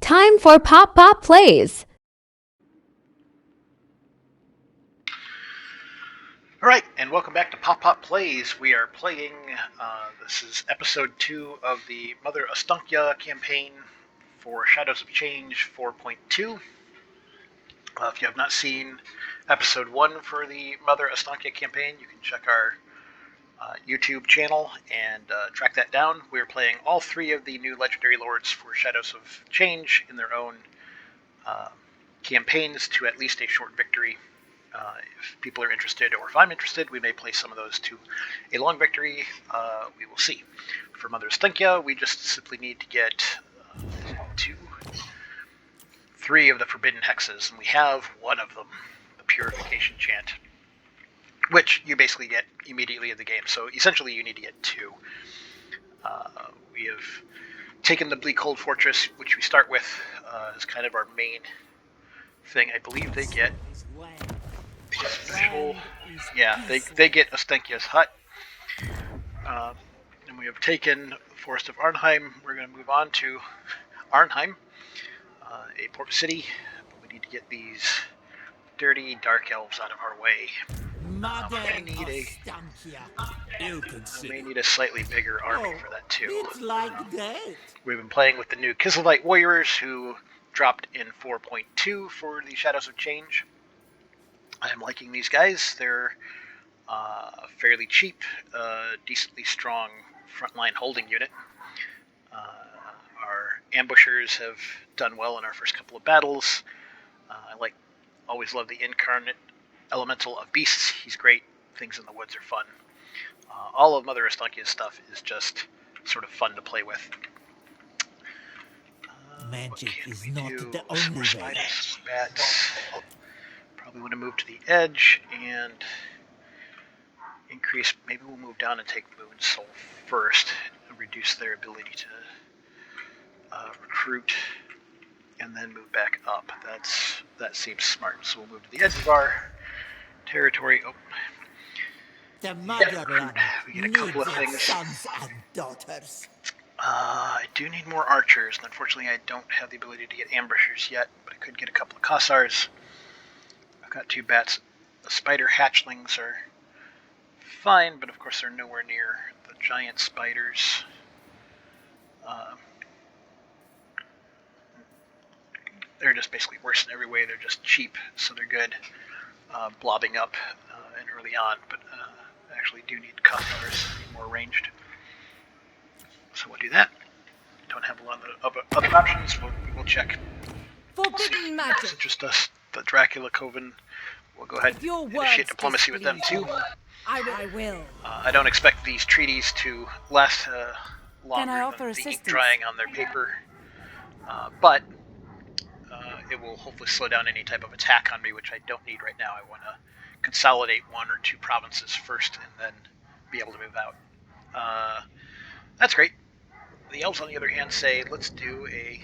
Time for Pop Pop Plays. Alright, and welcome back to Pop Pop Plays. We are playing, this is episode 2 of the Mother Ostankya campaign for Shadows of Change 4.2. If you have not seen episode 1 for the Mother Ostankya campaign, you can check our YouTube channel and track that down. We're playing all 3 of the new legendary lords for Shadows of Change in their own campaigns to at least a short victory. If people are interested, or if I'm interested, we may play some of those to a long victory. We will see. For Mother Ostankya, we just simply need to get 3 of the forbidden hexes, and we have one of them, the Purification Chant, which you basically get immediately in the game. So essentially you need to get 2. We have taken the Bleak Cold Fortress, which we start with as kind of our main thing. I believe they get special, yeah, they get Ostankya's hut. And we have taken the Forest of Arnheim. We're going to move on to Arnheim, a port city. But we need to get these dirty Dark Elves out of our way. We may need a slightly bigger army for that too. We've been playing with the new Kislevites Warriors, who dropped in 4.2 for the Shadows of Change. I am liking these guys. They're fairly cheap, decently strong frontline holding unit. Our ambushers have done well in our first couple of battles. I always love the incarnate elemental of beasts. He's great. Things in the woods are fun. All of Mother Ostankya's stuff is just sort of fun to play with. Magic is not the only way. Bats. Probably want to move to the edge and increase. Maybe we'll move down and take Moon Soul first and reduce their ability to recruit, and then move back up. That seems smart. So we'll move to the edge of our territory. Oh, The motherland we get a couple of things. Sons and daughters. I do need more archers, and unfortunately I don't have the ability to get ambushers yet, but I could get a couple of Kossars. I've got 2 bats. The spider hatchlings are fine, but of course they're nowhere near the giant spiders. They're just basically worse in every way. They're just cheap, so they're good blobbing up and early on, but I actually do need Kossars, more ranged. So we'll do that. Don't have a lot of other options. We'll check. Forbidden magic. Interest us. The Dracula Coven. We'll go ahead and initiate diplomacy with them too. I will. I don't expect these treaties to last longer than the ink drying on their paper, but it will hopefully slow down any type of attack on me, which I don't need right now. I want to consolidate 1 or 2 provinces first and then be able to move out. That's great. The elves, on the other hand, say, let's do a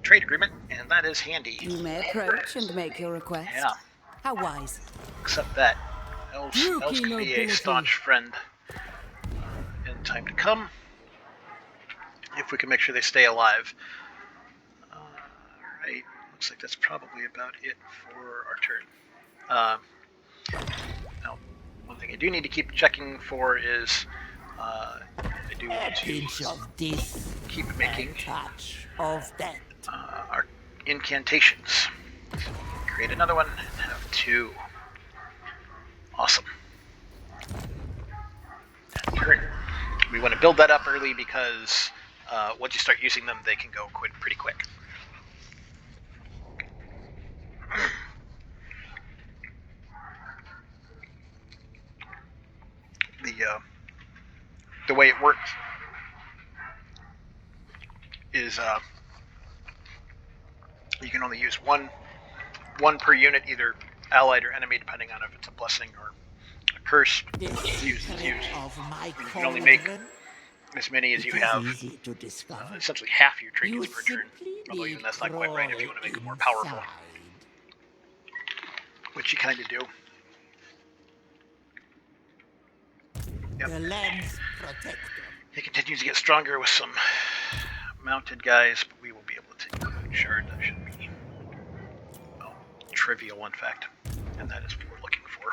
trade agreement, and that is handy. You may approach and make your request. Yeah. How wise. Except that. Elves can be a staunch friend in time to come, if we can make sure they stay alive. Alright, looks like that's probably about it for our turn. Now, one thing I do need to keep checking for is I do want to keep making our incantations. Create another one and have 2. Awesome. Turn. We want to build that up early because once you start using them, they can go pretty quick. The way it works is you can only use one per unit, either allied or enemy, depending on if it's a blessing or a curse. Used. You can only make as many as you have. Essentially half your trinkets per turn. Although even that's not quite right if you want to make them more powerful. Which you kind of do. Yep. He continues to get stronger with some mounted guys, but we will be able shard. That should be trivial, in fact, and that is what we're looking for.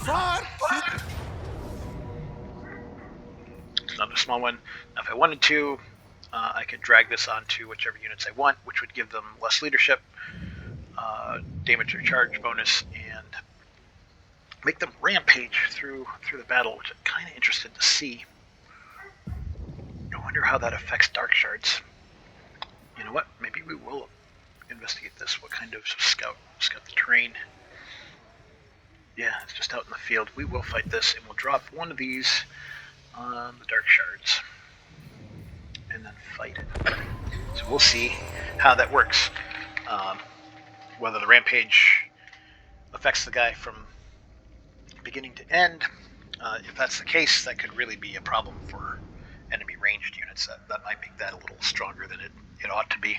Far It's another small one. Now, if I wanted to, I could drag this onto whichever units I want, which would give them less leadership, damage or charge bonus, and make them rampage through the battle, which I'm kind of interested to see. I wonder how that affects dark shards. You know what? Maybe we will investigate this. What kind of scout the terrain? Yeah, it's just out in the field. We will fight this, and we'll drop one of these on the dark shards, and then fight it. So we'll see how that works. Whether the rampage affects the guy from beginning to end. If that's the case, that could really be a problem for enemy ranged units. That might make that a little stronger than it ought to be.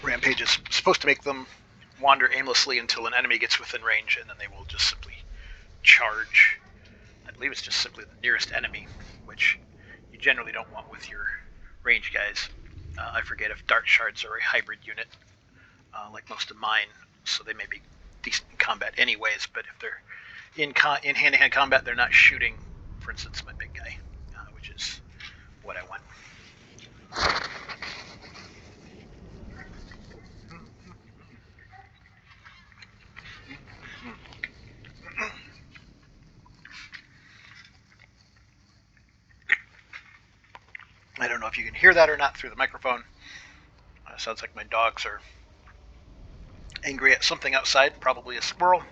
Rampage is supposed to make them wander aimlessly until an enemy gets within range, and then they will just simply charge. I believe it's just simply the nearest enemy, which you generally don't want with your range guys. I forget if Dark Shards are a hybrid unit, like most of mine, so they may be decent in combat anyways, but if they're in hand-to-hand combat, they're not shooting, for instance, my big guy, which is what I want. I don't know if you can hear that or not through the microphone. Sounds like my dogs are angry at something outside, probably a squirrel.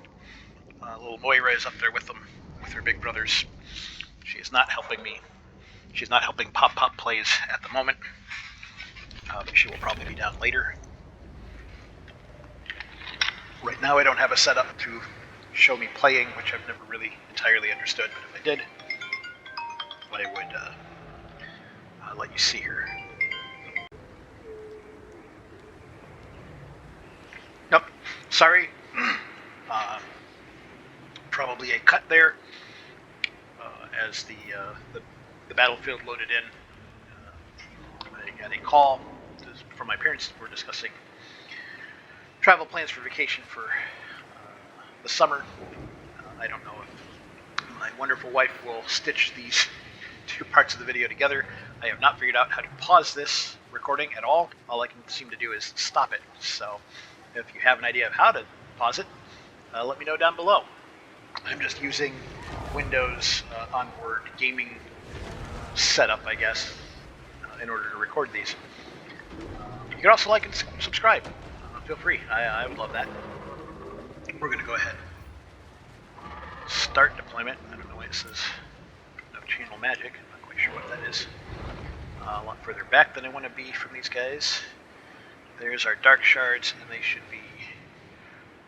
Little Moira is up there with them, with her big brothers. She is not helping me. She's not helping Pop Plays at the moment, but she will probably be down later. Right now I don't have a setup to show me playing, which I've never really entirely understood, but if I did, I would let you see her. Nope, sorry. Probably a cut there as the battlefield loaded in. I got a call from my parents. We're discussing travel plans for vacation for the summer. I don't know if my wonderful wife will stitch these two parts of the video together. I have not figured out how to pause this recording at all. All I can seem to do is stop it. So if you have an idea of how to pause it, let me know down below. I'm just using Windows onboard gaming setup, I guess, in order to record these. You can also like and subscribe. Feel free. I would love that. We're going to go ahead. Start deployment. I don't know why it says no channel magic. I'm not quite sure what that is. A lot further back than I want to be from these guys. There's our dark shards, and they should be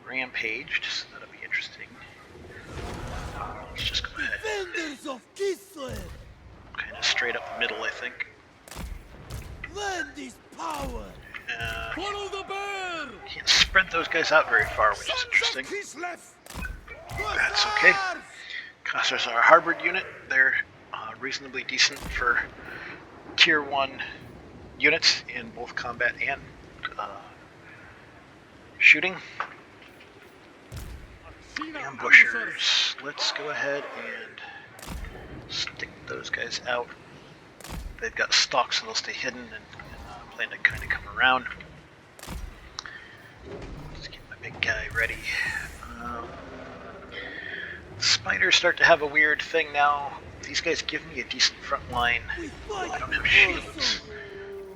rampaged, so that'll be interesting. Let's just go ahead. Kind of straight up the middle, I think. Land is power. Follow the bear. Can't spread those guys out very far, which is interesting. That's okay. Costers are a hybrid unit. They're reasonably decent for tier 1 units in both combat and shooting. Ambushers. Let's go ahead and stick those guys out. They've got stalks, so they'll stay hidden and plan to kind of come around. Let's get my big guy ready. Spiders start to have a weird thing now. These guys give me a decent front line. I don't have shields.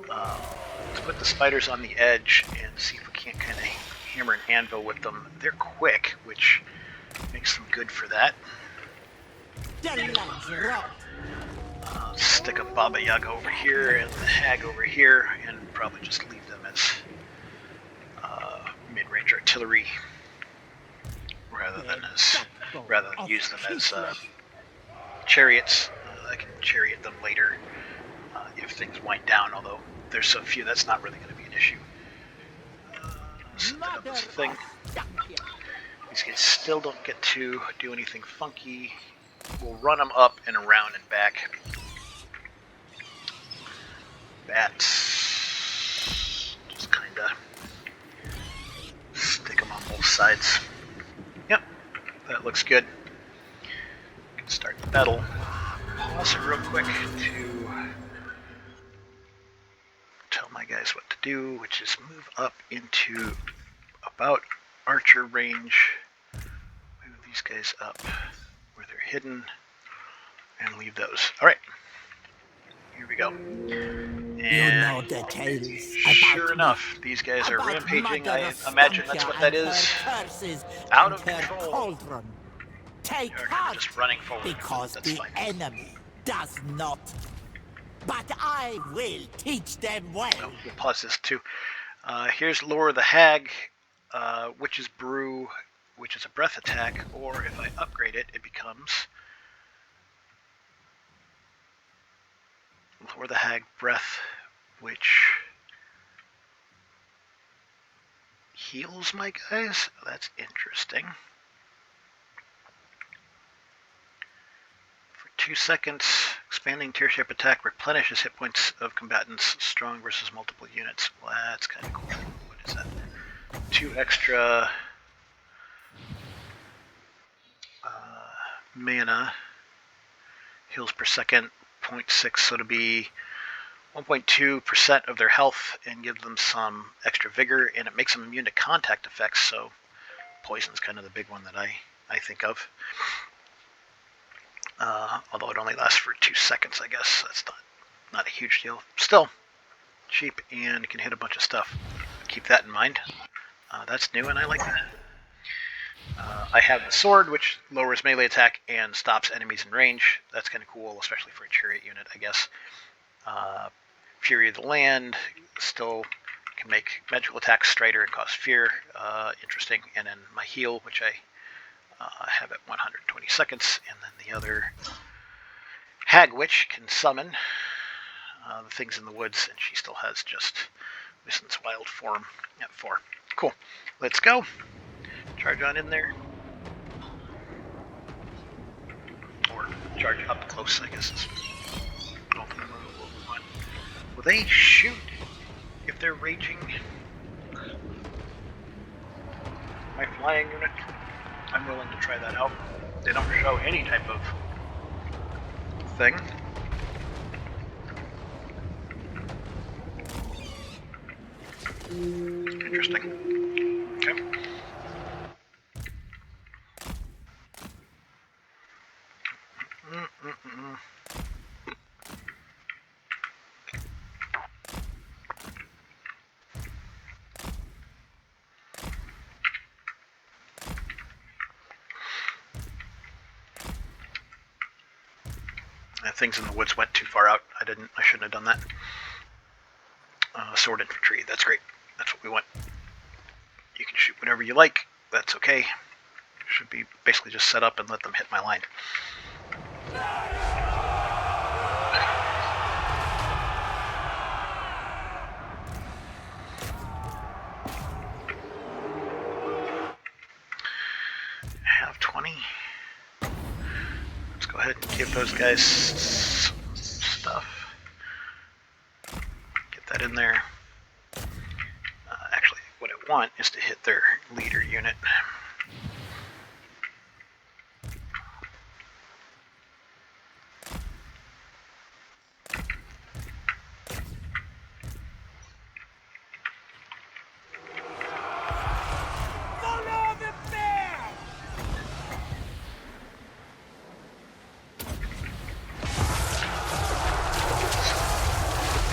Let's put the spiders on the edge and see if we can't kind of hammer and anvil with them. They're quick, which makes them good for that. Stick a Baba Yaga over here and the Hag over here, and probably just leave them as mid-range artillery rather than use them as chariots. I can chariot them later if things wind down, although there's so few that's not really going to be an issue. Set that up as a thing. These guys still don't get to do anything funky. We'll run them up and around and back. bats. Just kind of stick them on both sides. Yep, that looks good. Can start the battle. Pause it real quick to tell my guys what to do, which is move up into about archer range. Move these guys up where they're hidden and leave those. Alright, here we go. You And know the tales sure about enough, these guys are about rampaging. Mother I imagine that's Ostankya what that and is. her curses Out and of her control. cauldron. Take They're kind of heart, just running forward. because That's the fine. enemy does not. But I will teach them well. Oh, we'll pause this too. Here's Lure the Hag, Witch's Brew, which is a breath attack, or if I upgrade it, it becomes Lure the Hag Breath, which heals my guys. That's interesting. For 2 seconds, expanding tier shape attack replenishes hit points of combatants strong versus multiple units. Well, that's kind of cool. What is that? 2 extra mana. Heals per second, 0.6, so to be 1.2% of their health and give them some extra vigor, and it makes them immune to contact effects, so poison's kind of the big one that I think of. Although it only lasts for 2 seconds, I guess. That's not a huge deal. Still, cheap and can hit a bunch of stuff. Keep that in mind. That's new and I like that. I have the sword, which lowers melee attack and stops enemies in range. That's kind of cool, especially for a chariot unit, I guess. Fury of the Land still can make magical attacks straighter and cause fear. Interesting. And then my heal, which I have at 120 seconds. And then the other Hag Witch can summon the things in the woods, and she still has just Wissen's Wild form at 4. Cool. Let's go. Charge on in there. Or charge up close, I guess is ultimately what we want. Will they shoot if they're raging? My flying unit? I'm willing to try that out. They don't show any type of thing. Interesting. Okay. Things in the woods went too far out. I shouldn't have done that. Sword infantry, that's great. That's what we want. You can shoot whatever you like. That's okay. Should be basically just set up and let them hit my line. I have 20. Let's go ahead and give those guys stuff. Get that in there. Actually, what I want is to hit their leader unit. Follow the bear!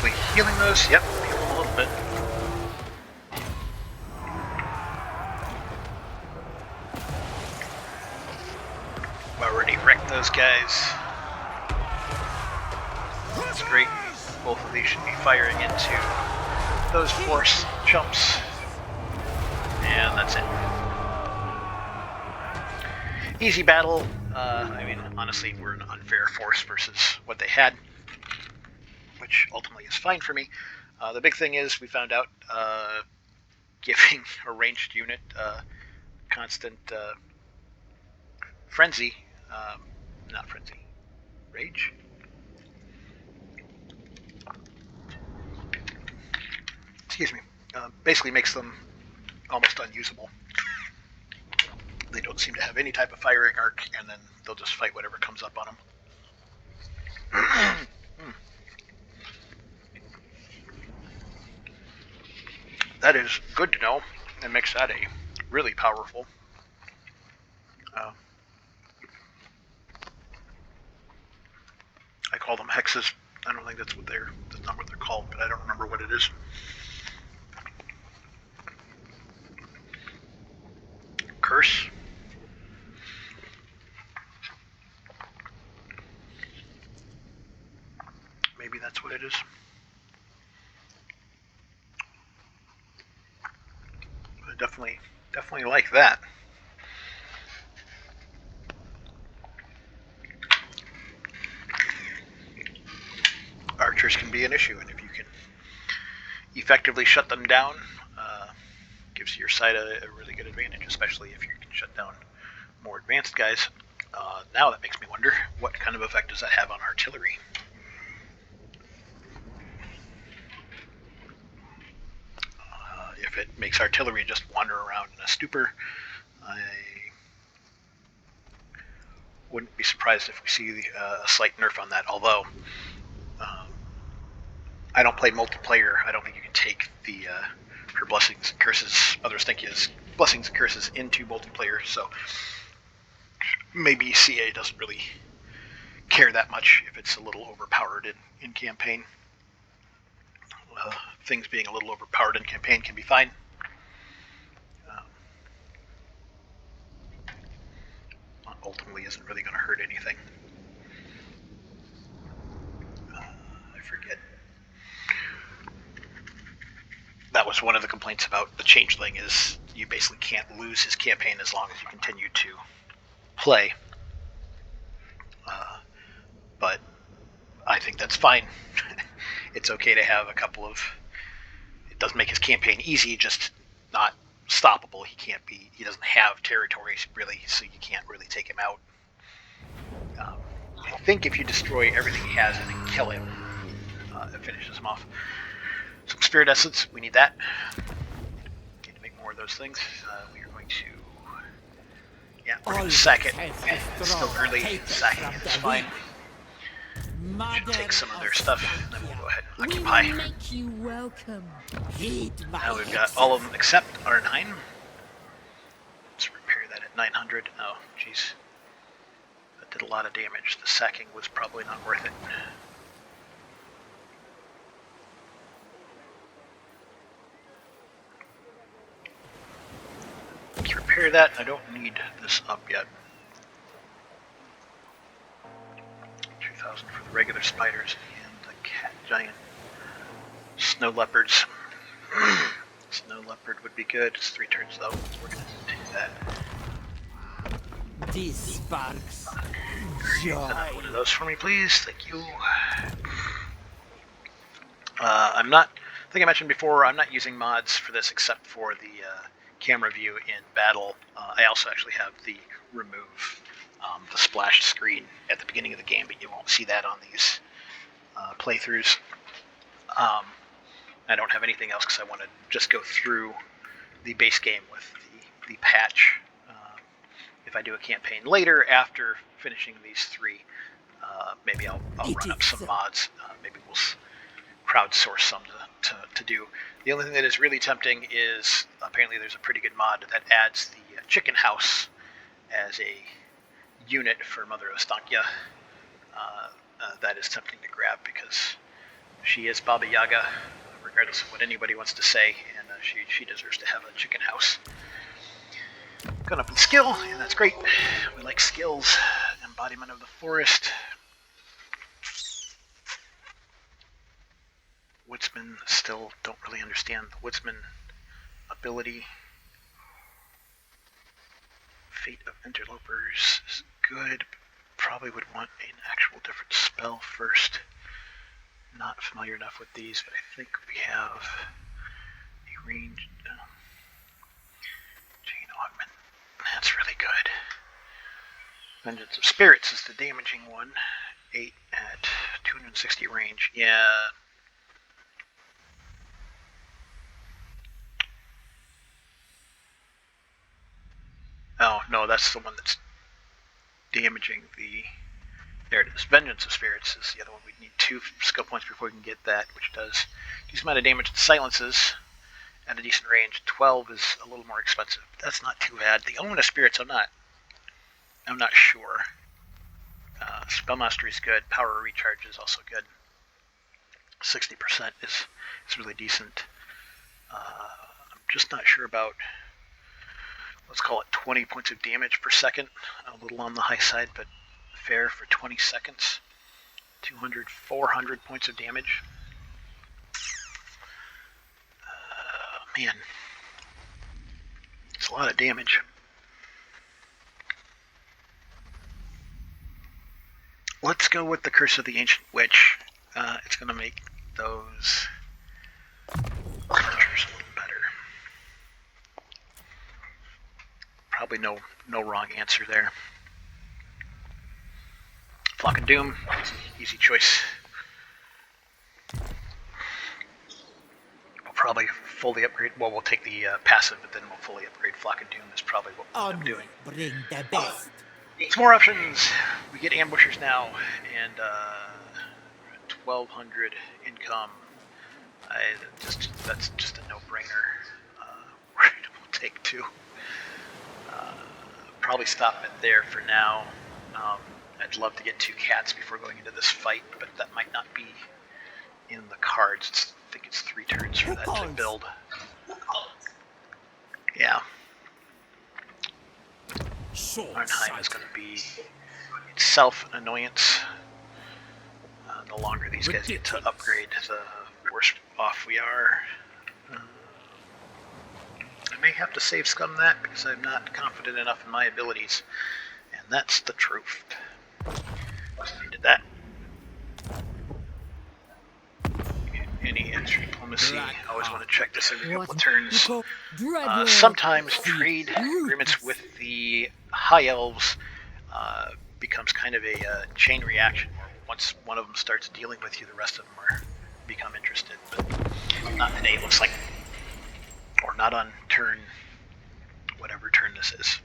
Hopefully healing those. Yep, heal them a little bit. Already wrecked those guys. That's great. Both of these should be firing into those force chumps. And that's it. Easy battle. I mean, honestly, we're an unfair force versus what they had, which ultimately is fine for me. The big thing is we found out giving a ranged unit constant frenzy, not frenzy, rage. excuse me, basically makes them almost unusable. They don't seem to have any type of firing arc, and then they'll just fight whatever comes up on them. That is good to know. It makes that a really powerful. I call them hexes. I don't think that's not what they're called, but I don't remember what it is. Curse. Maybe that's what it is. I definitely like that. Archers can be an issue, and if you can effectively shut them down, gives your side a really good advantage, especially if you can shut down more advanced guys. Now that makes me wonder, what kind of effect does that have on artillery? If it makes artillery just wander around in a stupor, I wouldn't be surprised if we see a slight nerf on that, although I don't play multiplayer. I don't think you can take her blessings, curses, Mother Ostankya's blessings and curses into multiplayer, so maybe CA doesn't really care that much if it's a little overpowered in campaign. Things being a little overpowered in campaign can be fine. Ultimately isn't really going to hurt anything. I forget. That was one of the complaints about the Changeling, is you basically can't lose his campaign as long as you continue to play. But I think that's fine. It's okay to have a couple of... It doesn't make his campaign easy, just not stoppable. He doesn't have territories, really, so you can't really take him out. I think if you destroy everything he has and then kill him, it finishes him off. Some Spirit Essence, we need that. Need to make more of those things. We are going to... Yeah, we're going to sack it. It's still early. Sacking it is fine. Should take some of their stuff, and then we'll go ahead and occupy. We will make you welcome. Now we've got all of them except R9. Let's repair that at 900. Oh, jeez. That did a lot of damage. The sacking was probably not worth it. Let's repair that. I don't need this up yet. 2,000 for the regular spiders and the giant snow leopards. Snow leopard would be good. It's 3 turns though. We're going to do that. This sparks joy. One of those for me, please. Thank you. I'm not... I think I mentioned before, I'm not using mods for this except for the camera view in battle. I also actually have the remove the splash screen at the beginning of the game, but you won't see that on these playthroughs. I don't have anything else because I want to just go through the base game with the patch. If I do a campaign later after finishing these 3, maybe I'll run up some mods. Maybe we'll crowdsource some to do. The only thing that is really tempting is apparently there's a pretty good mod that adds the chicken house as a unit for Mother Ostankya. That is tempting to grab because she is Baba Yaga, regardless of what anybody wants to say, and she deserves to have a chicken house. Gone up in skill, and that's great. We like skills. Embodiment of the forest. Woodsman, still don't really understand the Woodsman ability. Fate of Interlopers is good. Probably would want an actual different spell first. Not familiar enough with these, but I think we have a range. Chain Augment. That's really good. Vengeance of Spirits is the damaging one. 8 at 260 range. Yeah. that's the one that's damaging the... There it is. Vengeance of Spirits is the other one. We need 2 skill points before we can get that, which does a decent amount of damage to silences at a decent range. 12 is a little more expensive. That's not too bad. The Omen of Spirits, I'm not sure. Spell Mastery is good. Power Recharge is also good. 60% is really decent. I'm just not sure about, let's call it 20 points of damage per second. A little on the high side, but fair for 20 seconds. 200, 400 points of damage. Man, it's a lot of damage. Let's go with the Curse of the Ancient Witch. It's going to make those creatures a little better. Probably no wrong answer there. Flock of Doom, easy choice. We'll probably fully upgrade. Well, we'll take the passive, but then we'll fully upgrade Flock of Doom. Is probably what we'll end up doing. Bring the best. Some more options. We get ambushers now, and 1,200 income. That's just a no-brainer. We'll take 2. Probably stop it there for now. I'd love to get 2 cats before going into this fight, but that might not be in the cards. I think it's 3 turns for that to build. Yeah. Arnheim is going to be itself an annoyance. The longer these guys get to upgrade, the worse off we are. I may have to save scum that because I'm not confident enough in my abilities, and that's the truth. Needed that. Any extra diplomacy? I always want to check this every couple of turns. Sometimes trade agreements with the High Elves becomes kind of a chain reaction. Where once one of them starts dealing with you, the rest of them become interested. But not today, it looks like. Or not on turn, whatever turn this is.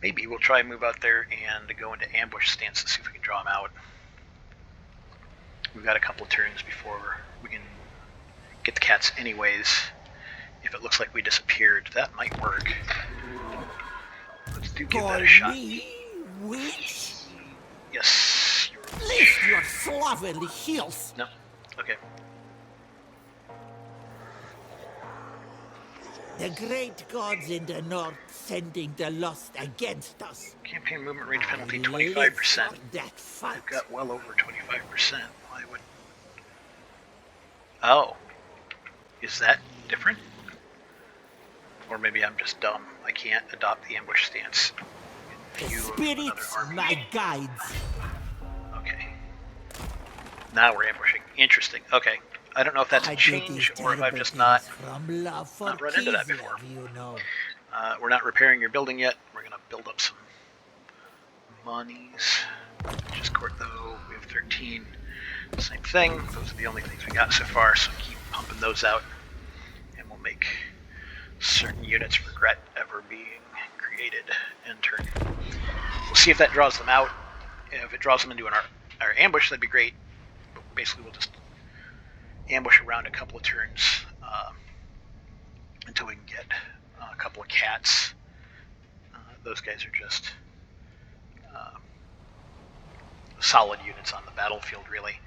Maybe we'll try and move out there and go into ambush stance to see if we can draw them out. We've got a couple of turns before we can get the cats anyways. If it looks like we disappeared, that might work. Let's give that a shot. Witch? Yes, you're a witch. Lift your slovenly heels. No? Okay. The great gods in the north sending the lost against us. Campaign movement range penalty I live 25%. for that fight. I've got well over 25%. Why would... Oh. Is that different? Or maybe I'm just dumb. I can't adopt the ambush stance. The View of spirits, another army. my guides. Okay. Now we're ambushing. Interesting. Okay. I don't know if that's a I do change these or if I've terrible just not things from love for not run into that Kislev, before. you know. We're not repairing your building yet. We're going to build up some monies. Just court though. We have 13. Same thing. Those are the only things we got so far, so keep pumping those out. And we'll make certain units regret ever being created in turn. We'll see if that draws them out. If it draws them into our ambush, that'd be great. But basically we'll just ambush around a couple of turns until we can get a couple of cats. Those guys are just solid units on the battlefield, really.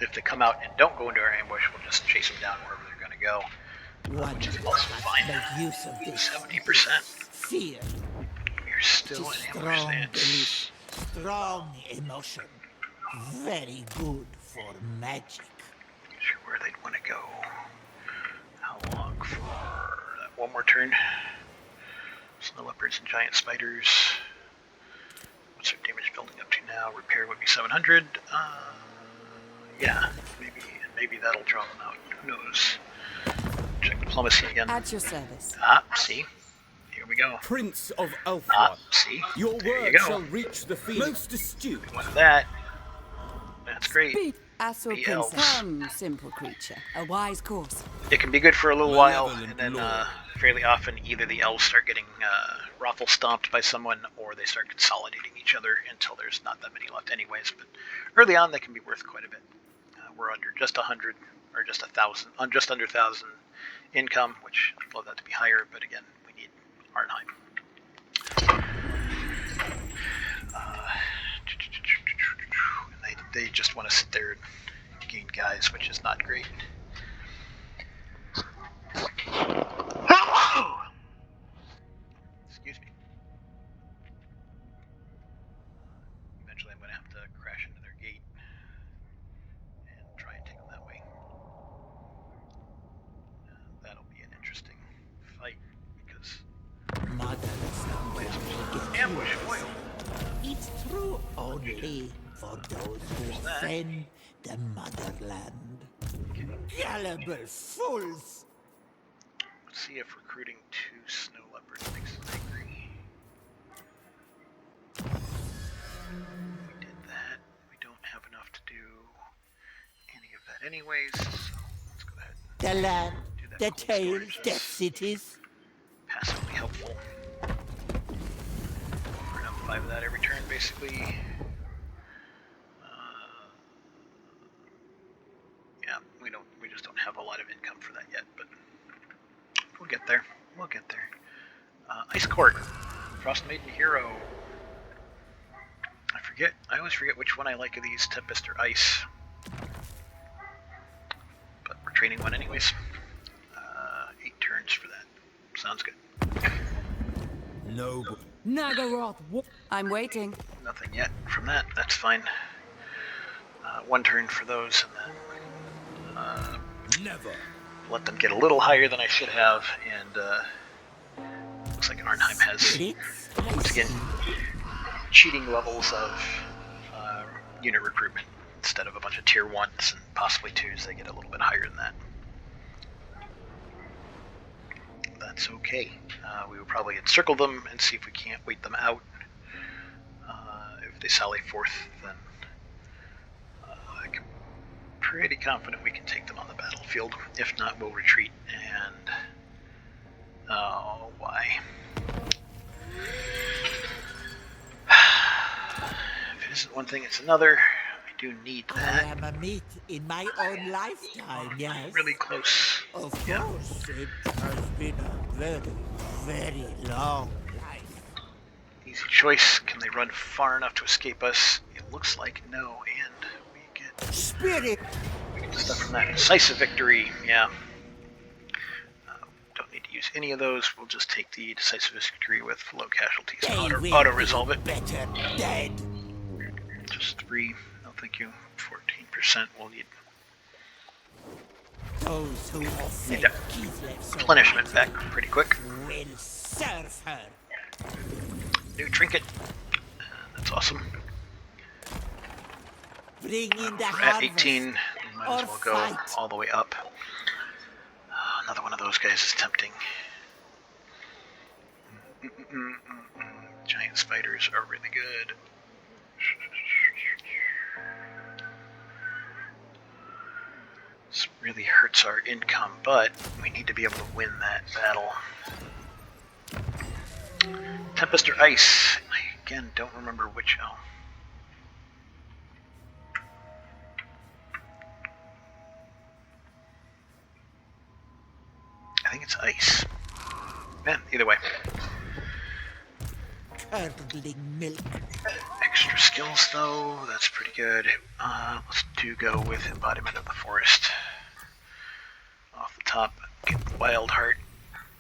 If they come out and don't go into our ambush, we'll just chase them down wherever they're going to go. One Which is must also fine. make use of this 70%. fear. You're still It's in ambush strong stance. belief, strong emotion. Very good for magic. Not sure where they'd want to go. How long for that? One more turn. Snow leopards and giant spiders. What's their damage building up to now? Repair would be 700. Yeah, maybe that'll draw them out. Who knows? Check diplomacy again. At your service. See? Here we go. Prince of Elfwan, See? your There you word go. shall reach the field. Most astute. With that, that's great. Asur The princess. elves. Come, simple creature. A wise course. It can be good for a little while, and Malevolent then lord. fairly often either the elves start getting raffle stomped by someone, or they start consolidating each other until there's not that many left anyways. But early on, they can be worth quite a bit. We're under just 100, or just 1,000, just under 1,000 income, which I'd love that to be higher, but again, we need Arnheim. They just want to sit there and gain guys, which is not great. Excuse me. Eventually I'm going to have to crash into their gate and try and take them that way. That'll be an interesting fight because Mother Ostankya will get ambush you. foil. It's true only for those who There's that. offend the motherland. Gullible fools! Let's see if recruiting 2 snow leopards makes us angry. We did that. We don't have enough to do any of that anyways, so let's go ahead and The land, do that. the Cold tales, storage the is cities. passively helpful. We're gonna have 5 of that every turn, basically. Yeah, we just don't have a lot of income for that yet, but we'll get there. We'll get there. Ice Court, Frost Maiden Hero. I always forget which one I like of these, Tempest or Ice. But we're training one anyways. 8 turns for that. Sounds good. Noble. Nagaroth. I'm waiting. Nothing yet from that. That's fine. 1 turn for those, and then Never. let them get a little higher than I should have. And looks like Arnheim has, Spirits, once again, cheating levels of unit recruitment. Instead of a bunch of tier 1s and possibly 2s, they get a little bit higher than that. That's okay. We will probably encircle them and see if we can't wait them out. If they sally forth, then I'm pretty confident we can take them on the battlefield. If not, we'll retreat and... Oh, why? If it isn't one thing, it's another. I do need I that. am a meat in my own lifetime, yes. Really close. Of Yeah. course, it has been a very, very long life. Easy choice. Can they run far enough to escape us? It looks like no, and we get Spirit, stuff from that. Decisive victory, yeah. Don't need to use any of those. We'll just take the decisive victory with low casualties. they will Auto resolve it. be better dead. Just 3. No, thank you. 14% we'll need. Those who offend that Kislev so Replenishment much back pretty quick. will serve her. New trinket. That's awesome. Bring in the We're at harvest. 18. We might as Or well go fight. all the way up. Another one of those guys is tempting. Giant spiders are really good. This really hurts our income, but we need to be able to win that battle. Tempest or Ice. I, again, don't remember which. Oh. I think it's Ice. Yeah, either way. Curdling milk. Extra skills, though, that's pretty good. Let's go with Embodiment of the Forest. Off the top, get Wild Heart.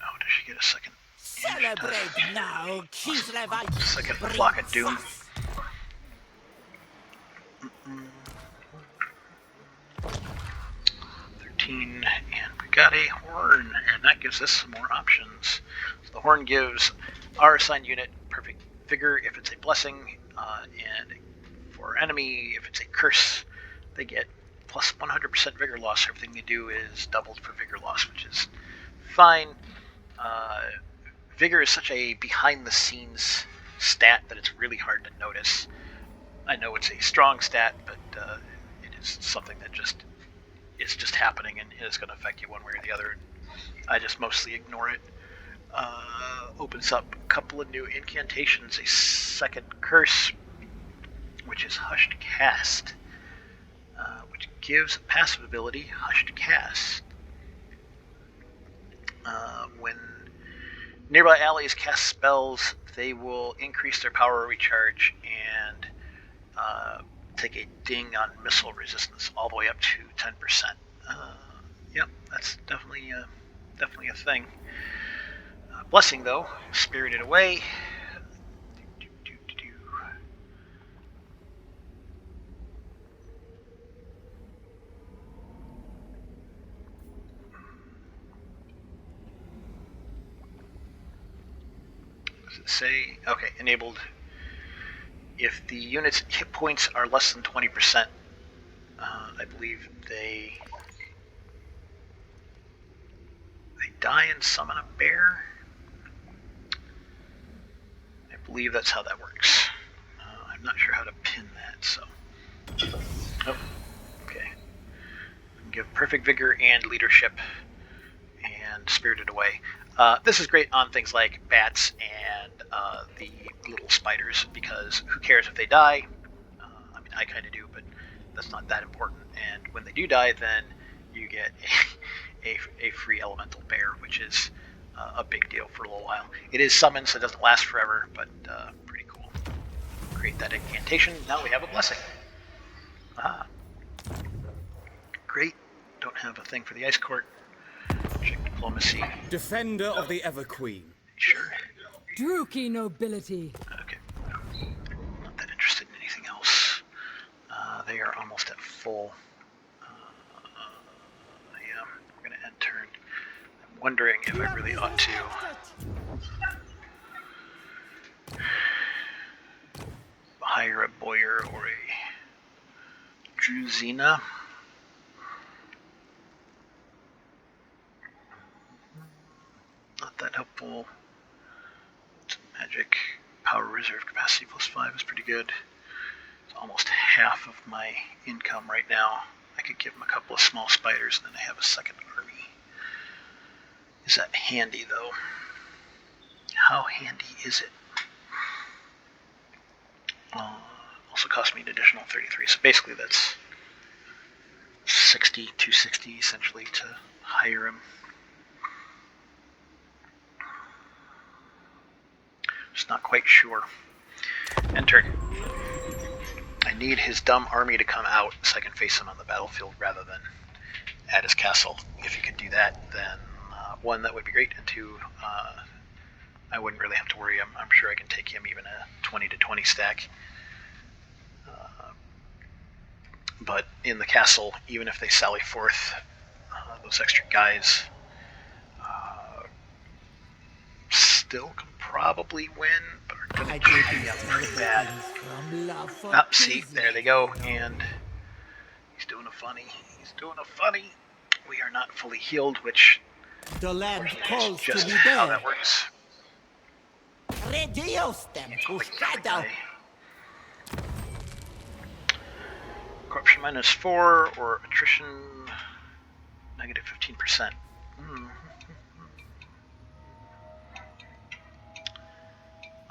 Oh, does she get a second? Celebrate now, Kislev. Second Flock of Doom. 13, and we got a Horn, and that gives us some more options. So the Horn gives our assigned unit perfect vigor if it's a blessing, and for enemy, if it's a curse, they get plus 100% vigor loss. Everything they do is doubled for vigor loss, which is fine. Vigor is such a behind-the-scenes stat that it's really hard to notice. I know it's a strong stat, but it It's something that it's just happening and it's going to affect you one way or the other. I just mostly ignore it. Opens up a couple of new incantations, a second curse, which is Hushed Cast, which gives a passive ability, Hushed Cast. When nearby allies cast spells, they will increase their power recharge and take a ding on missile resistance all the way up to 10%. Yep, that's definitely a thing. Blessing, though, Spirited Away. Does it say? Okay, enabled. If the unit's hit points are less than 20%, I believe they die and summon a bear. I believe that's how that works. I'm not sure how to pin that, so. Oh, okay. Give Perfect Vigor and Leadership and Spirited Away. This is great on things like bats and the little spiders, because who cares if they die? I mean, I kind of do, but that's not that important. And when they do die, then you get a free elemental bear, which is a big deal for a little while. It is summoned, so it doesn't last forever, but pretty cool. Create that incantation. Now we have a blessing. Ah. Great. Don't have a thing for the Ice Court. Check diplomacy. Defender of the Everqueen. Sure. Druki nobility. Okay. Not that interested in anything else. They are almost at full. Yeah, we're going to end turn. I'm wondering if I really ought to hire a Boyer or a Druzina. Not that helpful. Some magic. Power reserve capacity +5 is pretty good. It's almost half of my income right now. I could give them a couple of small spiders and then I have a second army. Is that handy though? How handy is it? Also cost me an additional 33. So basically that's 260 essentially to hire him. Just not quite sure. Enter. I need his dumb army to come out so I can face him on the battlefield rather than at his castle. If you could do that, then one, that would be great, and two, I wouldn't really have to worry. I'm sure I can take him even a 20 to 20 stack. But in the castle, even if they sally forth, those extra guys still can probably win, but are going to be pretty bad. See, there they go, and he's doing a funny. We are not fully healed, which The land is calls to just be how there. that works. Reduce them to shadow. Corruption -4 or attrition -15%.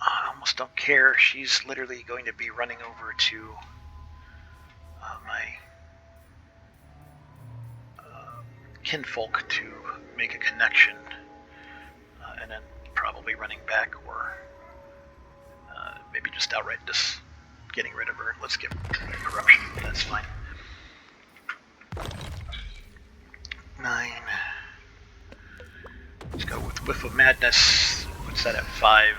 I almost don't care. She's literally going to be running over to my kinfolk to make a connection, and then probably running back, or maybe just outright just getting rid of her. Let's get corruption. That's fine. 9. Let's go with Whiff of Madness. Puts that at 5.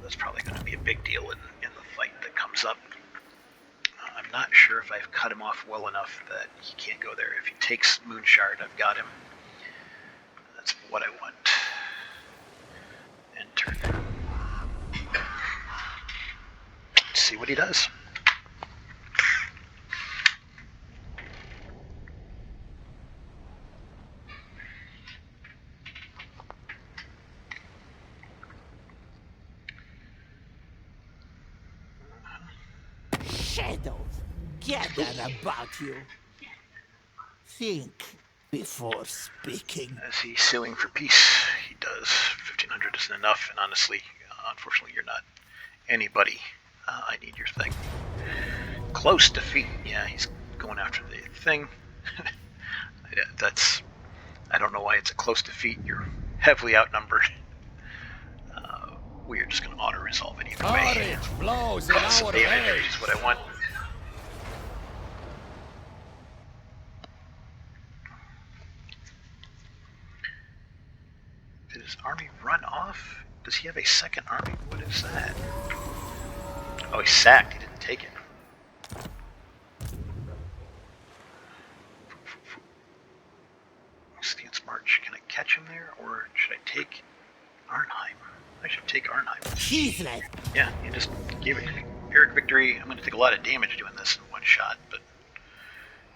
That's probably going to be a big deal in the fight that comes up. I'm not sure if I've cut him off well enough that he can't go there. If he takes Moonshard, I've got him. That's what I want. Enter. Let's see what he does. Shadows. together about you. Think before speaking. Is he suing for peace? He does. 1,500 isn't enough, and honestly, unfortunately, you're not anybody. I need your thing. Close defeat. Yeah, he's going after the thing. Yeah, that's... I don't know why it's a close defeat. You're heavily outnumbered. We are just going to auto-resolve it either way. Courage flows in Some our damage veins. is what I want. Did his army run off? Does he have a second army? What is that? Oh, he sacked. He didn't take it. Stance march. Can I catch him there, or should I take Arnheim? I should take Arnheim. He's left. Yeah, you just gave it Eric victory. I'm going to take a lot of damage doing this in one shot, but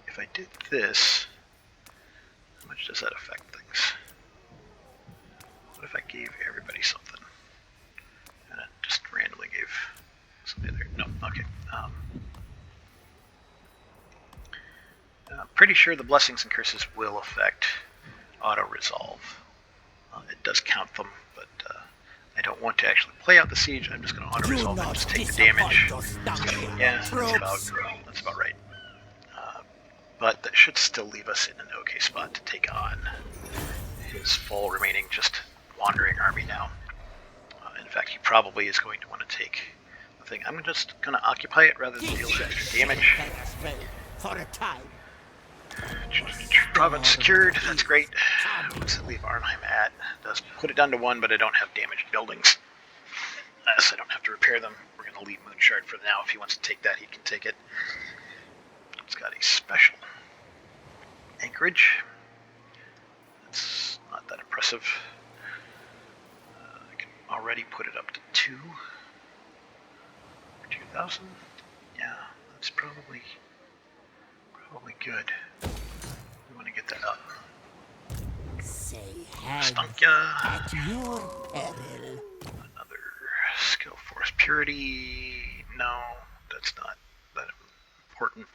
if I did this, how much does that affect things? What if I gave everybody something? And I just randomly gave somebody there. No, okay. I'm pretty sure the blessings and curses will affect auto-resolve. It does count them, but I don't want to actually play out the siege. I'm just going to auto-resolve and just take the damage. Yeah, that's about right. But that should still leave us in an okay spot to take on his full remaining just wandering army now. In fact, he probably is going to want to take the thing. I'm just going to occupy it rather than deal extra damage. For a time. Province secured, that's great. What's it leave Arnheim at? It does put it down to 1, but I don't have damaged buildings. So I don't have to repair them. We're going to leave Moonshard for now. If he wants to take that, he can take it. It's got a special anchorage. It's not that impressive. I can already put it up to 2. 2,000? Yeah, that's probably good. We want to get that up. Say hands Ostankya. at your peril. Another skill force. Purity. No, that's not that important.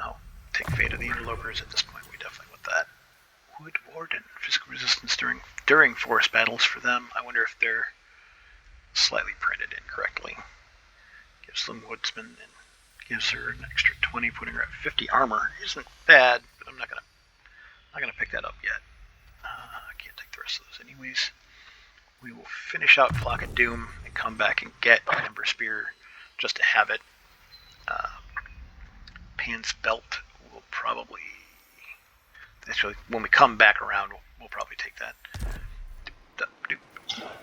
Oh, take Fate of the Interlopers at this point. We definitely want that. Wood Warden. Physical resistance during forest battles for them. I wonder if they're slightly printed incorrectly. Gives them Woodsman and gives her an extra 20, putting her at 50 armor. Isn't bad, but I'm not gonna pick that up yet. I can't take the rest of those anyways. We will finish out Flock of Doom and come back and get Ember Spear just to have it. Pan's Belt will probably... Actually, when we come back around, we'll probably take that.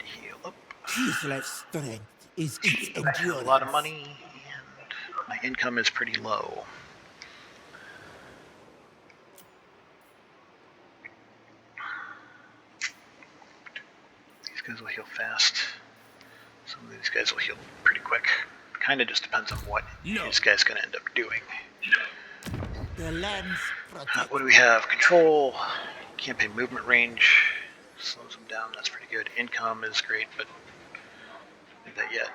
Heal up. His left strength is its I have endurance. a lot of money, and my income is pretty low. These guys will heal fast. Some of these guys will heal pretty quick. Kind of just depends on what this guy's going to end up doing. The lands protect. What do we have? Control, campaign movement range, slows them down, that's pretty good. Income is great, but not that yet.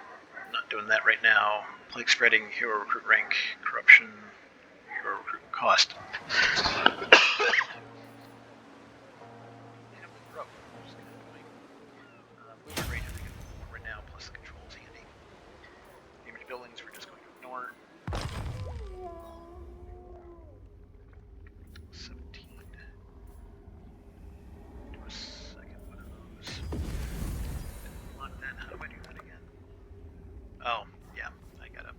I'm not doing that right now. Plague spreading, hero recruit rank, corruption, hero recruit cost. Movement range I think is more right now, plus the control is handy. Damage buildings we're just going to ignore. 17. Do a second one of those. Didn't want that. How do I do that again? Oh, yeah. I gotta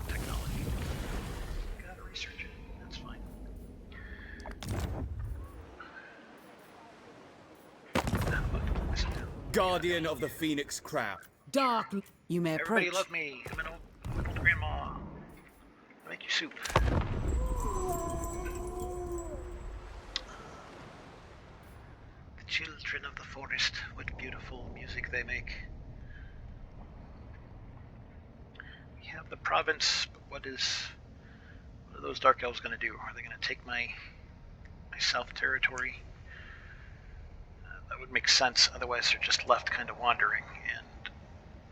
technology. Gotta research it. That's fine. How about this down? Guardian of the Phoenix Crown. Dark. You may approach. Everybody love me. I'm an old grandma. I'll make you soup. The children of the forest, what beautiful music they make. We have the province, but what are those Dark Elves going to do? Are they going to take my south territory? That would make sense. Otherwise, they're just left kind of wandering. And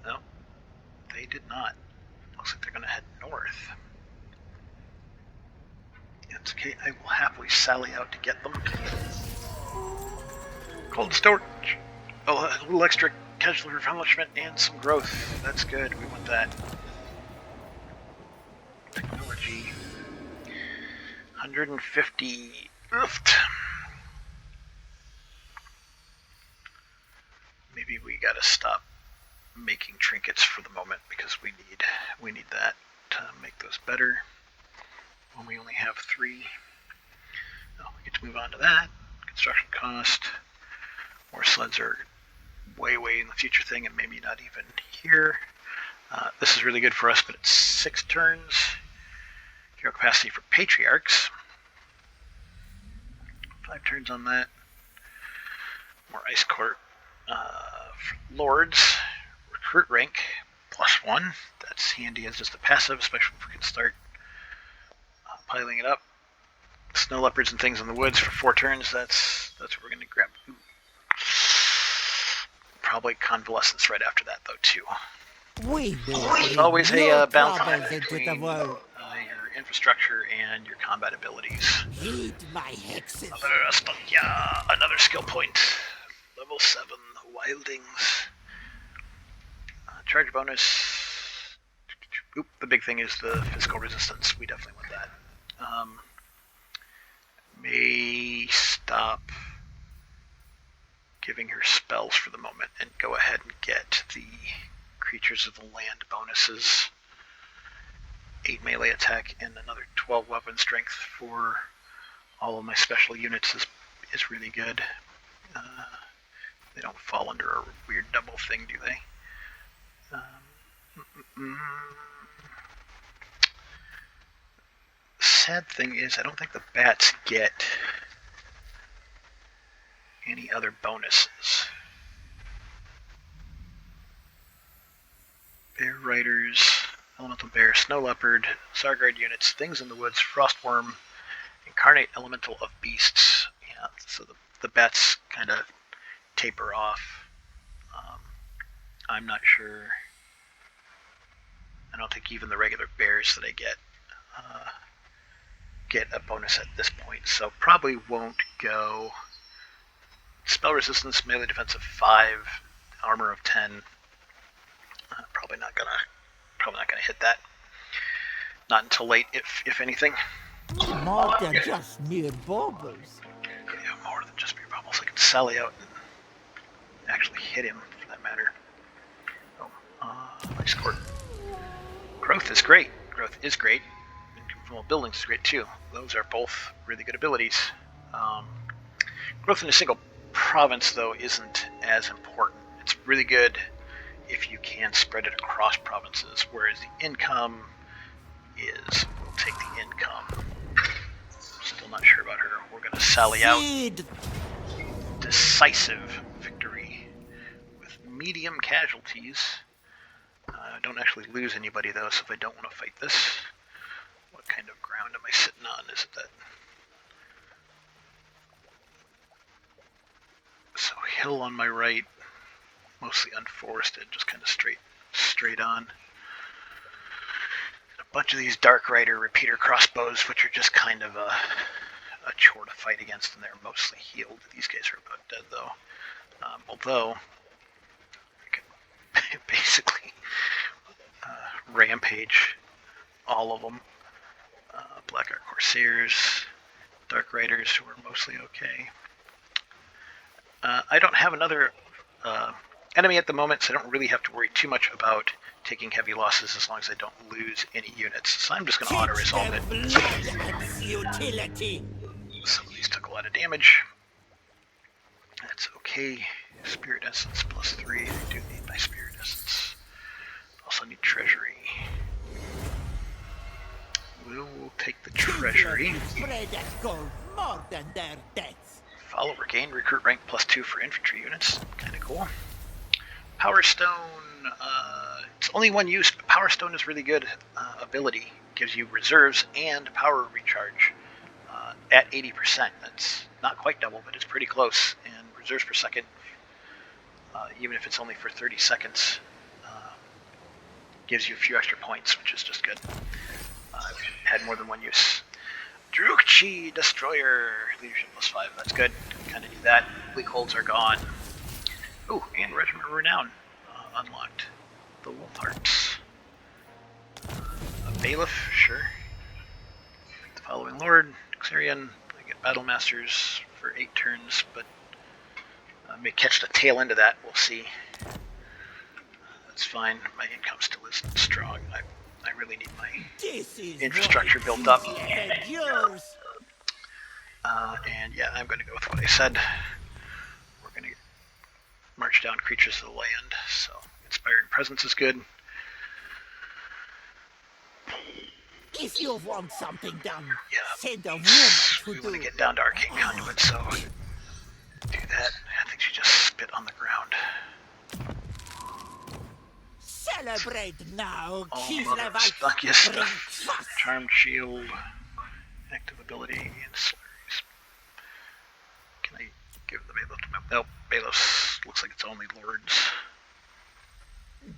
no, they did not. Looks like they're going to head north. It's okay. I will happily sally out to get them. Cold storage. A little extra casualty replenishment and some growth. That's good. We want that. Technology. 150. Oofed. Maybe we gotta stop making trinkets for the moment because we need that to make those better. When we only have 3. Oh, we get to move on to that. Construction cost. More sleds are way in the future thing and maybe not even here. This is really good for us, but it's 6 turns. Hero capacity for patriarchs. 5 turns on that. More ice court. For lords, recruit rank +1. That's handy as just a passive, especially if we can start piling it up. Snow leopards and things in the woods for 4 turns. That's what we're going to grab. Ooh. Probably convalescence right after that, though, too. We will There's bring always your a balance troubles into between the your world. infrastructure and your combat abilities. Heed my hexes. Mother Ostankya, another skill point. Level 7, Wildings. Charge bonus. Oop, the big thing is the physical resistance. We definitely want that. May stop giving her spells for the moment and go ahead and get the creatures of the land bonuses. 8 melee attack and another 12 weapon strength for all of my special units is really good. They don't fall under a weird double thing, do they? Sad thing is, I don't think the bats get any other bonuses. Bear riders, elemental bear, snow leopard, Sarguard units, things in the woods, frostworm, incarnate elemental of beasts. Yeah, so the bats kind of taper off. I'm not sure. I don't think even the regular bears that I get a bonus at this point, so probably won't go. Spell resistance, melee defense of 5, armor of 10. Probably not gonna hit that. Not until late, if anything. More than just mere baubles. Yeah, more than just mere bubbles. I can sally out and actually hit him, for that matter. Ice court. Growth is great. Inconformal buildings is great too. Those are both really good abilities. Growth in a single province, though, isn't as important. It's really good if you can spread it across provinces, whereas the income is, we'll take the income. Still not sure about her. We're going to sally out. Decisive victory with medium casualties. Don't actually lose anybody, though, so if I don't want to fight this, what kind of ground am I sitting on? Is it that? So hill on my right, mostly unforested, just kind of straight on. A bunch of these Dark Rider repeater crossbows, which are just kind of a chore to fight against, and they're mostly healed. These guys are about dead, though. Although, I could basically rampage all of them. Black Ark Corsairs, Dark Riders, who are mostly okay. I don't have another enemy at the moment, so I don't really have to worry too much about taking heavy losses as long as I don't lose any units. So I'm just going to auto-resolve it. Some of these took a lot of damage. That's okay. Spirit Essence +3. I do need my Spirit Essence. Also need Treasury. We'll take the Treasury. More than their deaths. Follow regain recruit rank +2 for infantry units. Kind of cool. Power Stone. It's only one use, but Power Stone is really good ability. Gives you reserves and power recharge at 80%. That's not quite double, but it's pretty close. And reserves per second, even if it's only for 30 seconds. Gives you a few extra points, which is just good. I've had more than one use. Drukchi Destroyer, leadership +5. That's good. Kind of need that. Weak holds are gone. Ooh, and Regiment of Renown unlocked. The Wolf Hearts. A Bailiff, sure. The following Lord, Xerion. I get Battle Masters for 8 turns, but I may catch the tail end of that. We'll see. That's fine. My income still isn't strong. I really need my infrastructure built up. And yeah, I'm going to go with what I said. We're going to march down creatures of the land. So Inspiring Presence is good. If you want something done, Yeah. send a woman to We do want to it. get down to Arcane Conduit, so do that. I think she just spit on the ground. Celebrate now, All Kislev. Mother Ostankya stuff. Charmed Shield, active ability, and slurries. Can I give the Bailiff to my... Nope, Bailiffs looks like it's only Lords.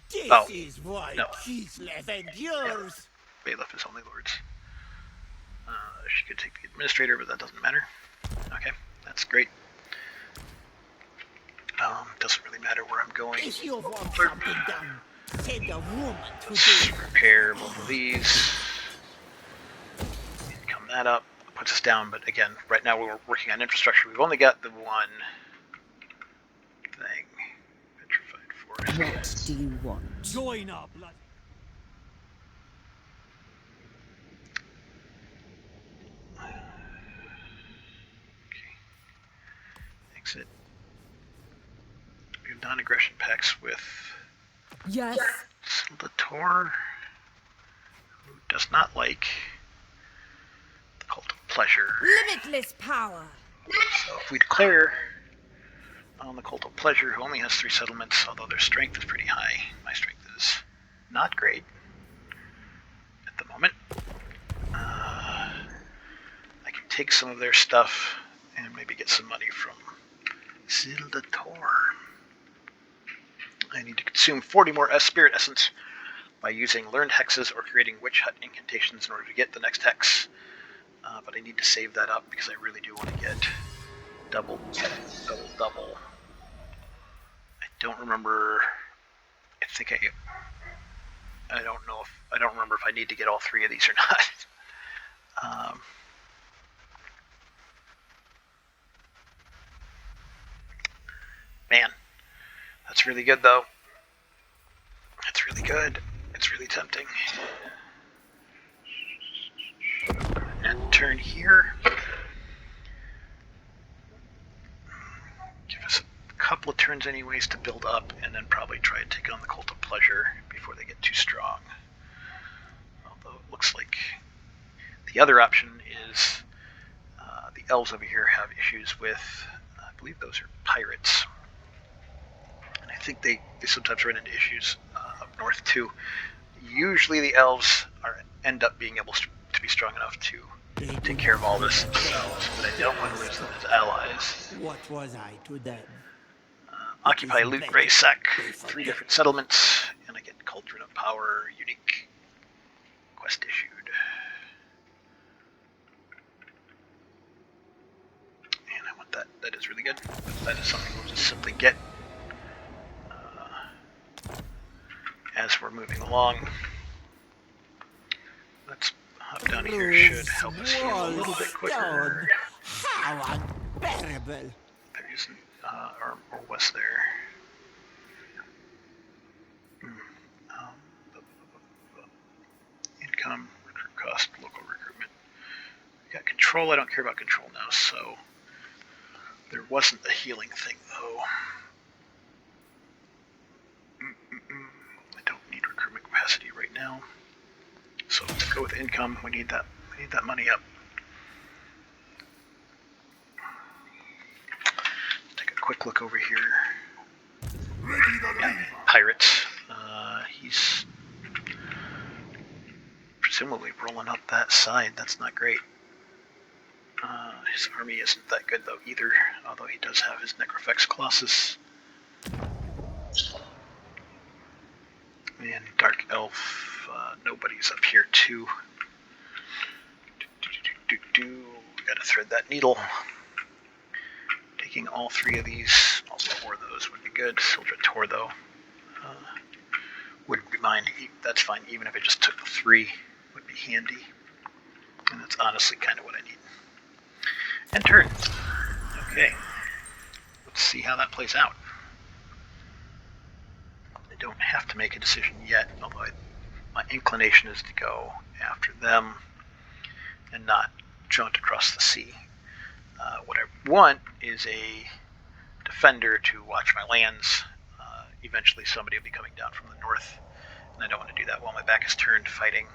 This Oh, is why no. Kislev endures. Bailiff is only Lords. She could take the Administrator, but that doesn't matter. Okay, that's great. Doesn't really matter where I'm going. If you want something done, send a woman to do Let's it. repair both of these. Come that up. Puts us down, but again, right now we're working on infrastructure. We've only got the one thing. Petrified Forest. What do you want? Join our blood. Okay. Exit. We have non-aggression pacts with Yes. Slator, who does not like the Cult of Pleasure. Limitless power. So if we declare on the Cult of Pleasure, who only has 3 settlements, although their strength is pretty high, my strength is not great at the moment. I can take some of their stuff and maybe get some money from Zildator. I need to consume 40 more Spirit Essence by using learned hexes or creating Witch Hut incantations in order to get the next hex. But I need to save that up because I really do want to get double. I don't remember. I don't know if I don't remember if I need to get all 3 of these or not. Man, that's really good though. That's really good. It's really tempting. And turn here. Give us a couple of turns anyways to build up, and then probably try and take on the Cult of Pleasure before they get too strong. Although it looks like the other option is the elves over here have issues with, I believe those are pirates. And I think they sometimes run into issues up north too. Usually the elves end up being able to be strong enough to take care of all this themselves, but I don't want to lose them as allies. What was I to them? Occupy Loot Grey Sec, 3 different settlements, and I get Cauldron of Power, unique quest issued. And I want that. That is really good. That is something we'll just simply get as we're moving along. Let's hop down here. Should help us heal a little bit quicker. How unbearable! There isn't, or was there? Income, recruit cost, local recruitment. We got control. I don't care about control now, so there wasn't a healing thing though. I don't need recruitment capacity right now, so let's go with income. We need that. We need that money up. Take a quick look over here. Yeah, pirates. He's presumably rolling up that side. That's not great. His army isn't that good though either, although he does have his Necrofex Colossus. And Dark Elf, nobody's up here too. Gotta thread that needle. Taking all 3 of these, all 4 of those would be good. Soldier Tor though, wouldn't be mine. That's fine, even if I just took the 3, would be handy. And that's honestly kind of what I need. And turn. Okay. Let's see how that plays out. I don't have to make a decision yet, although my inclination is to go after them and not jaunt across the sea. What I want is a defender to watch my lands. Eventually somebody will be coming down from the north, and I don't want to do that while my back is turned fighting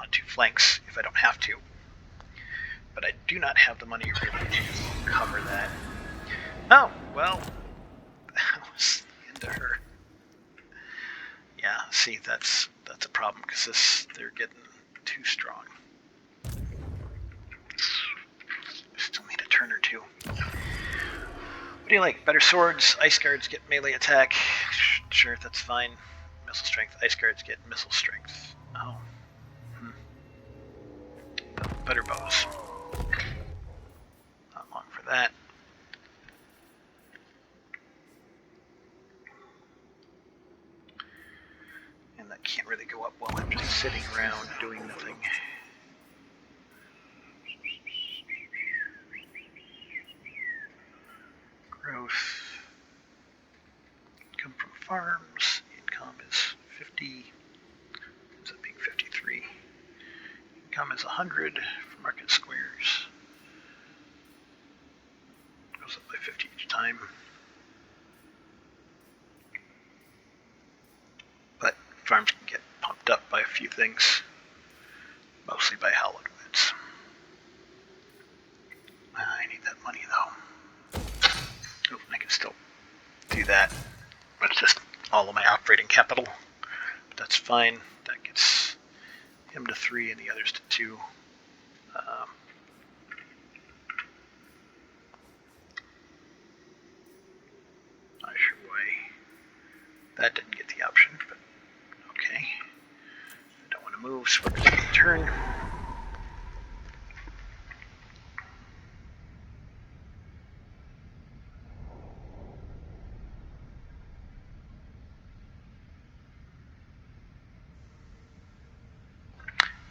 on 2 flanks if I don't have to. But I do not have the money really to cover that. Oh, well, that was the end of her. Yeah, see, that's a problem, because they're getting too strong. Still need a turn or 2. What do you like? Better swords? Ice guards get melee attack. Sure, that's fine. Missile strength. Ice guards get missile strength. Oh. Better bows. Not long for that. And that can't really go up while I'm just sitting around doing nothing. Growth. Income from farms. Income is 50. Ends up being 53. Income is 100 for market squares. Goes up by 50 each time. But farms can get pumped up by a few things. Mostly by hallowed woods. I need that money though. Oh, I can still do that. But it's just all of my operating capital. But that's fine. That gets him to 3 and the others to 2. Not sure why that didn't get the option, but okay. I don't want to move, so we're going to turn.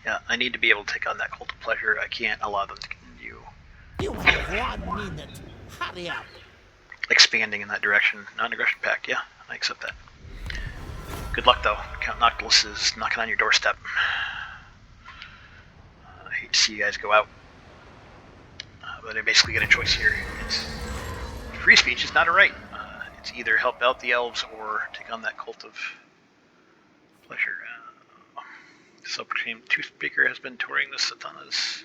Yeah, I need to be able to take on that Cult of Pleasure. I can't allow them to continue You have 1 minute. Hurry up. expanding in that direction. Non-aggression pact, yeah, I accept that. Good luck though. Count Noctilus is knocking on your doorstep. I hate to see you guys go out. But I basically get a choice here. It's free speech is not a right. It's either help out the elves or take on that Cult of Pleasure. Self-proclaimed Toothpicker has been touring the Satanas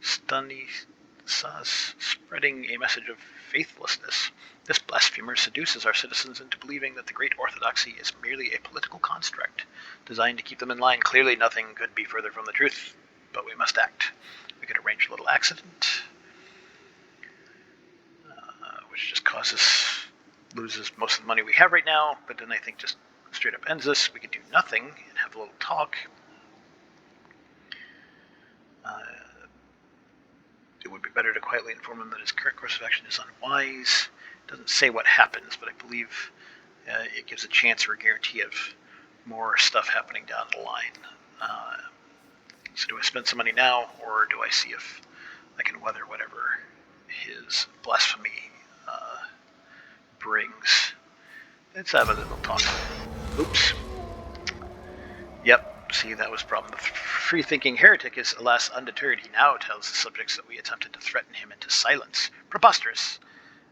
Stanisas, spreading a message of faithlessness. This blasphemer seduces our citizens into believing that the Great Orthodoxy is merely a political construct designed to keep them in line. Clearly nothing could be further from the truth, but we must act. We could arrange a little accident, which just loses most of the money we have right now, but then I think just straight up ends this. We could do nothing and have a little talk. It would be better to quietly inform him that his current course of action is unwise. It doesn't say what happens, but I believe it gives a chance or a guarantee of more stuff happening down the line. So do I spend some money now, or do I see if I can weather whatever his blasphemy brings? Let's have a little talk. Oops. Yep. See, that was a problem. The free-thinking heretic is, alas, undeterred. He now tells the subjects that we attempted to threaten him into silence. Preposterous!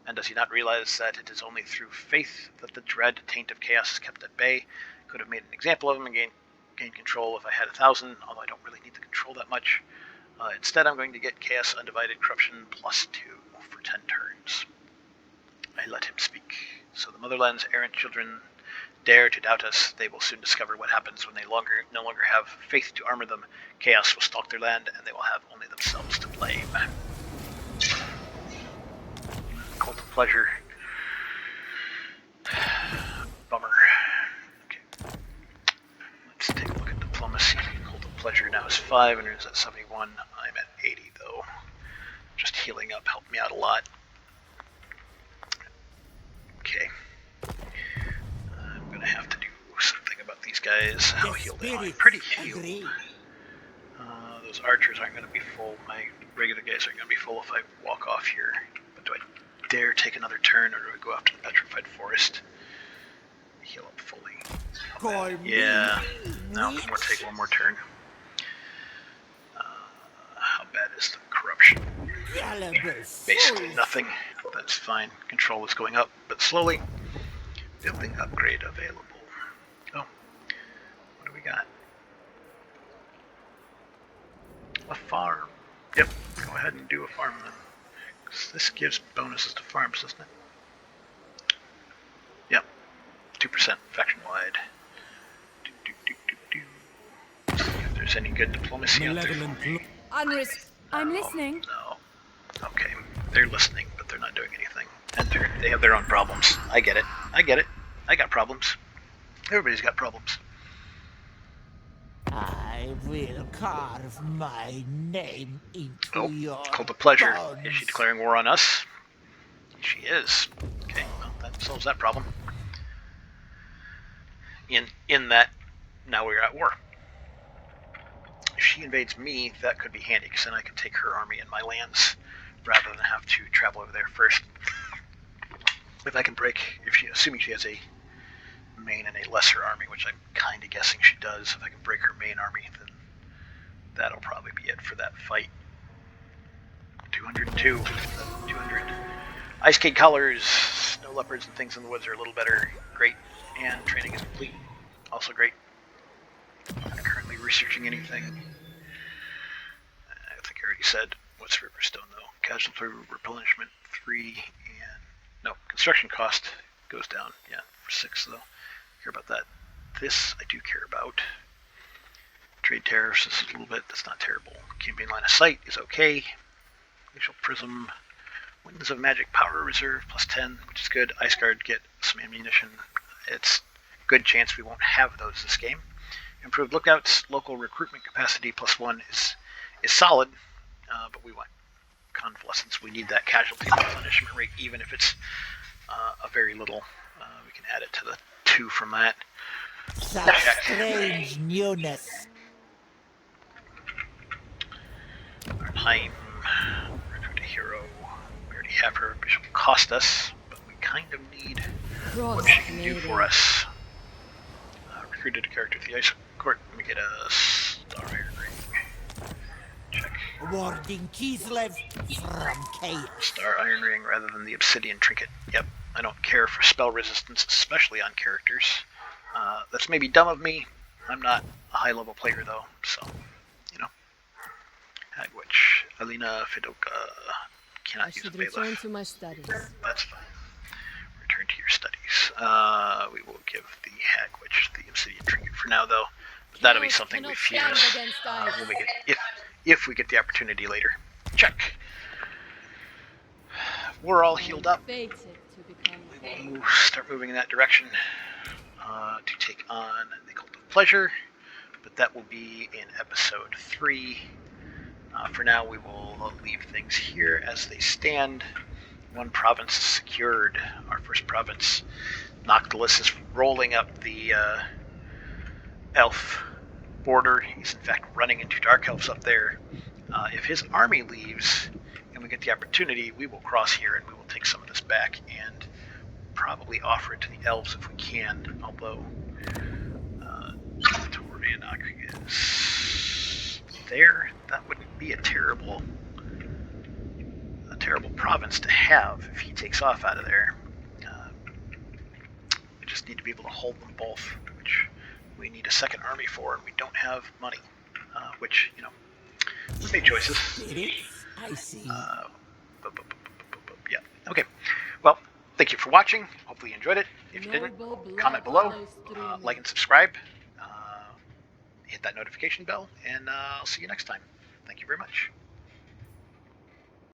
And does he not realize that it is only through faith that the dread taint of chaos is kept at bay? Could have made an example of him and gain control if I had 1,000, although I don't really need the control that much. Instead, I'm going to get chaos, undivided corruption, +2 for 10 turns. I let him speak. So the motherland's errant children dare to doubt us. They will soon discover what happens when they no longer have faith to armor them. Chaos will stalk their land, and they will have only themselves to blame. Pleasure. Bummer. Okay. Let's take a look at diplomacy. Cult of Pleasure now is 5, and is at 71. I'm at 80, though. Just healing up helped me out a lot. Okay. I'm going to have to do something about these guys. How healed they are. Pretty healed. Those archers aren't going to be full. My regular guys aren't going to be full if I walk off here. But do I dare take another turn, or do I go after the petrified forest? Heal up fully. Yeah. No, we'll take one more turn. How bad is the corruption? Basically nothing. That's fine. Control is going up, but slowly. Building upgrade available. Oh. What do we got? A farm. Yep. Go ahead and do a farm then. This gives bonuses to farms, doesn't it? Yep. 2% faction-wide. See if there's any good diplomacy out there for me. I'm listening. No. Okay. They're listening, but they're not doing anything. And they have their own problems. I get it. I get it. I got problems. Everybody's got problems. I will carve my name into your Cult of Pleasure. bones. Is she declaring war on us? She is. Okay, well, that solves that problem. In that, now we're at war. If she invades me, that could be handy, because then I can take her army and my lands, rather than have to travel over there first. If I can break, assuming she has a main and a lesser army, which I'm kind of guessing she does, if I can break her main army, then that'll probably be it for that fight. 202. 200. Ice Cade colors, snow leopards and things in the woods are a little better. Great. And training is complete. Also great. Not currently researching anything. I think I already said what's Riverstone though. Casualty replenishment 3 and no, construction cost goes down, yeah, for 6 though. Care about that. This I do care about. Trade tariffs, this is a little bit, that's not terrible. Campaign line of sight is okay. Glacial Prism. Winds of Magic Power Reserve plus 10, which is good. Ice Guard, get some ammunition. It's a good chance we won't have those this game. Improved lookouts, local recruitment capacity plus 1 is solid, but we want convalescence. We need that casualty replenishment rate, even if it's a very little. We can add it to the 2 from that. Such strange newness. Arnheim, recruit a hero. We already have her, but she'll cost us, but we kind of need what she can do for us. Recruited a character to the Ice Court. Let me get a Star Iron Ring. Check. Warding Kislev from chaos. Star Iron Ring rather than the Obsidian Trinket. Yep, I don't care for spell resistance, especially on characters. That's maybe dumb of me. I'm not a high-level player, though, so, you know. Hagwitch, Alina, Fidoka. Cannot use a bailiff. Return to my studies. That's fine. Return to your studies. We will give the Hagwitch the Obsidian Trinket for now, though. But that'll be something we fuse when we get, if we get the opportunity later. Check. We're all healed up. We will start moving in that direction to take on the Cult of Pleasure, but that will be in episode 3. For now, we will leave things here as they stand. One province is secured. Our first province. Noctilus is rolling up the elf border. He's in fact running into Dark Elves up there. If his army leaves and we get the opportunity, we will cross here and we will take some of this back and probably offer it to the elves if we can. Although Torianok is there, that wouldn't be a terrible province to have if he takes off out of there. We just need to be able to hold them both, which we need a second army for, and we don't have money. Which, you know, we made choices. I see. Yeah. Okay. Well, thank you for watching. Hopefully you enjoyed it. If you didn't, comment below, like and subscribe, hit that notification bell, and I'll see you next time. Thank you very much.